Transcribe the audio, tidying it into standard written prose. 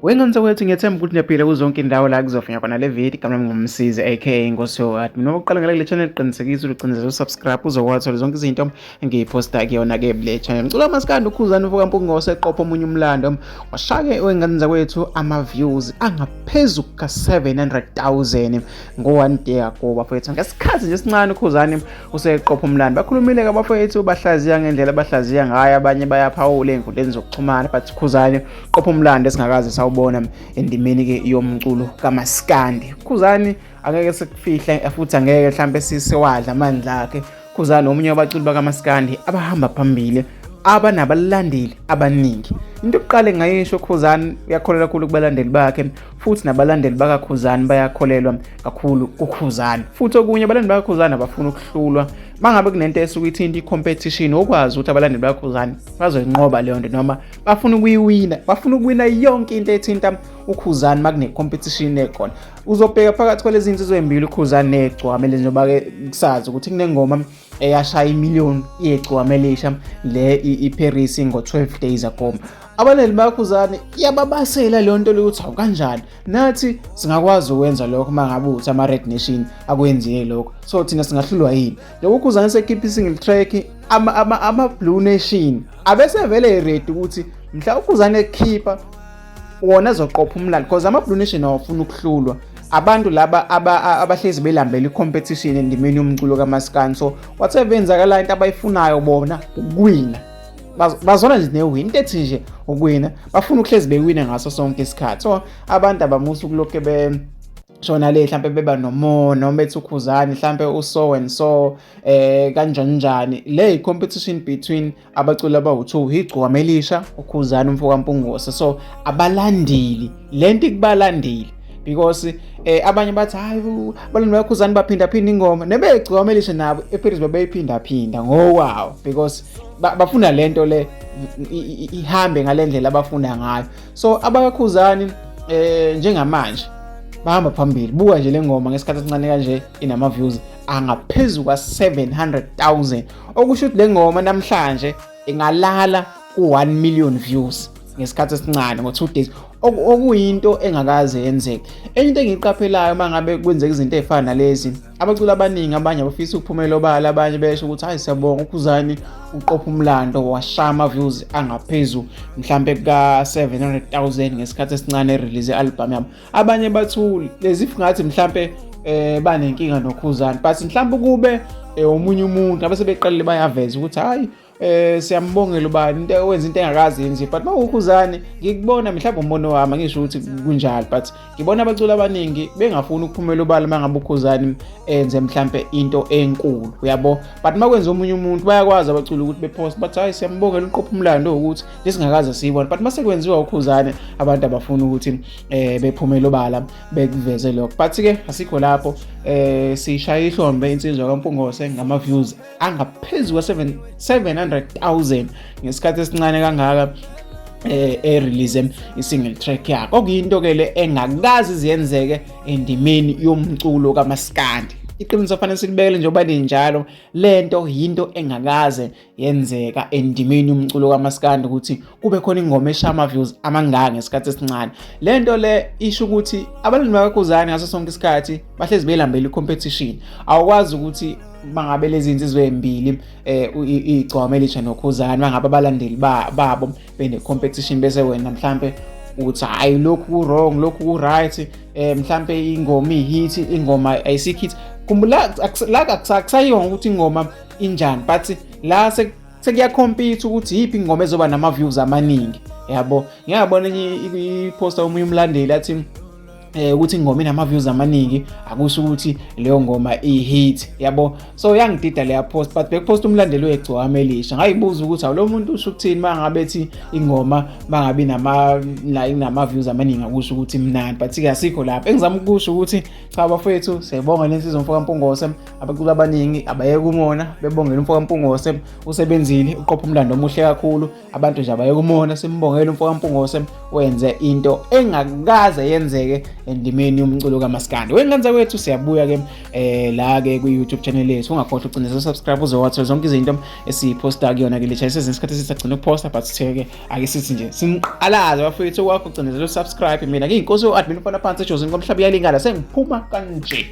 Wengenze kwethu ngiyethemba ukuthi niyaphila kuzonke indawo la kuzofika khona le video igama lami ngumsizi aka ngosowat. Mina oqala ngale le channel qinisekisa uqinisekisa subscribe uzokwazi zonke izinto engiyiphosta kuyona ke le channel. Ngicula maskandi ukhuzani uvuka mpungose eqopha omunye umlando washake wengenza kwethu ama views angaphezulu ka 700,000 ngo-1 day ago bafethu. Ngesikhathi nje sincane ukhuzani useqopha umlando. Bakhulumile ke bafethu bahlaziya ngendlela abahlaziya ngayo, abanye bayaphawula ey'nkundleni zokuxhumana but ukhuzani qopha umlando esingakaze bona endimeni ke yomculo kamaskandi. Khuzani angeke sikufihle futhi angeke mhlambe sisewadla amandla akhe. Khuzani omunye wabaculi bakamaskandi abahamba phambili, abanabalandeli abaningi. Into yokuqala engayisho, Khuzani uyakholelwa kakhulu kubalandeli bakhe futhi nabalandeli bakakhuzani bayakholelwa kakhulu kukhuzani. Futhi okunye abalandeli bakakhuzani abafuna ukuhlulwa. Mangabe kunento esuke ithinta i-competition, okwazi ukuthi abalandeli bakakhuzani bazoyinqoba leyo nto noma bafuna ukuyiwina, bafuna ukuwina yonke into ethinta ukhuzani makune-competition ekhona. Uzobheka phakathi kwalezi zinto ezimbili ukhuzani negcwamele njengoba-ke kusazi ukuthi kunengoma eyashaya imiliyoni yegcwamelisha le iParis ngo-12 days ago. Abalandeli bakakhuzani iyababasela leyo nto leyo ukuthi awukanjani nathi singakwazi ukwenza lokho mangabe uthi ama-Red Nation akwenzile lokho, so thina singahlulwa yini. Lokho ukhuzani sekhipha i-single track ama-Blue Nation abese vele ready ukuthi mhla ukhuzani ekhipha wona azoqopha umlando because ama-Blue Nation awafuna ukuhlulwa. Abantu laba abahlezi belambela i-competition endimeni yomculo kamaskandi, so whatever enzakala into abayifunayo bona ukuwina. Bazona nje newin into ethi nje ukuwina, bafuna ukuhlezi bewina ngaso sonke isikhathi. So abantu abamusa ukulokho shona le mhlambe beba nomona noma bethi ukhuzani mhlambe uso and so kanjani. Le competition between abaculi abawu2 igcwamelisha ukhuzani umfoka mpungose. So abalandeli lento ikubalandeli because abanye bathi hayi abalandeli bakhuzani baphinda ingoma nebegcwamelisha nabo eParis babeyiphinda ngowawo because bafuna lento le ihambe ngalendlela abafuna ngayo. So abakakhuzani njengamanje bahamba phambili. Buka nje le ngoma ngesikhathi esincane kanje inama views angaphezulu ka 700,000, okusho ukuthi le ngoma namhlanje ingalala ku1 million views ngesikhathi esincane ngo2 days, okuyinto engakaze yenzeke. Enye into engiyiqaphelayo mangabe kwenzeka izinto ezifana nalezi, abaculi abaningi abanye abafisa ukuphumela obala, abanye besho ukuthi hayi siyabonga ukhuzani uqopha umlando washama views angaphezulu mhlambe ka 700,000 ngesikhathi esincane release album yabo. Abanye bathuli lezi ngathi mhlambe banenkinga nokhuzani but mhlambe kube omunye umuntu abase beqalile bayaveza ukuthi hayi siyambongela ubani into wenza into engakazi yenziwe. But mawukhuzani ngikubona mhlawumbe umbono wami ngisho ukuthi kunjalo, but ngibona abaculi abaningi bengafuni ukuphumela ubala mangabe ukhuzani enze mhlambe into enkulu, uyabo. But makwenza omunye umuntu bayakwazi abaculi ukuthi bepost bathi hayi siyambongela uqopha umlando ukuthi lesingakaze siyibona. But mase kwenziwa ukhuzani abantu abafuna ukuthi bephumela ubala bekuveze lokho. But ke asikho lapho, sishaya ihlombe insizwa kampungose ngama views angaphezulu ka 700,000 ngesikhathi esincane kangaka release i-single track yakhe. Okuyinto ke le engakazi ziyenzeke endimeni yomculo kamaskandi. Iqiniso fanele silibekele njengoba linjalo, lento yinto engakaze yenzeka endimeni yomculo kamaskandi ukuthi kube khona ingoma eshama views amangaka ngesikhathi esincane. Lento le isho ukuthi abalandeli bakakhuzani ngaso sonke isikhathi bahlezi belambela i-competition. Awukwazi ukuthi mangabe lezi zinto ezimbili igcwamelisha nokhuzani mangabe abalandeli babo bene competition bese wena mhlambe uthi hayi lokhu ku wrong lokhu ku right, mhlambe ingoma ihit ingoma ayisik hit. Kumbula la akusayiwa ukuthi ingoma injani, but la sekuya compete ukuthi yipi ingoma ezoba nama views amaningi, yabo. Ngiyabona i-poster omunye umlandeli athi ukuthi ingoma inama views amaningi akusho ukuthi leyo ngoma i-hit, yabo. So yangidida leya post, but bekupost umlandeli wegcwamelisha. Ngayibuza ukuthi awlo muntu usho ukuthini mangabe ethi ingoma mangabe inama views amaningi akusho ukuthi mnandi. But ke asikho lapho engizama ukusho ukuthi cha bafethu siyabonga lensizwa umfoka mpungose, abaculi abaningi abayeke umona bebongela umfoka mpungose usebenzile uqopha umlando omuhle kakhulu. Abantu nje abayeke umona simbongela umfoka mpungose wenze into engakaze yenzeke endimeni yomculo kaMaskandi. Wengane kwethu siyabuya ke la ke ku YouTube channel yethu. Ungakhohlwa ucindezela subscribe uzowathola zonke izinto esiposta kuyona ke le channel. Sezinsikhathi sisagcina ukuposta but sitheke ake sithi nje simqalaze bafethu wakho ucindezela subscribe. Mina ngiyinkosi admin ufana phansi ejozini komhlaba iyalingana sengiphuma kanje.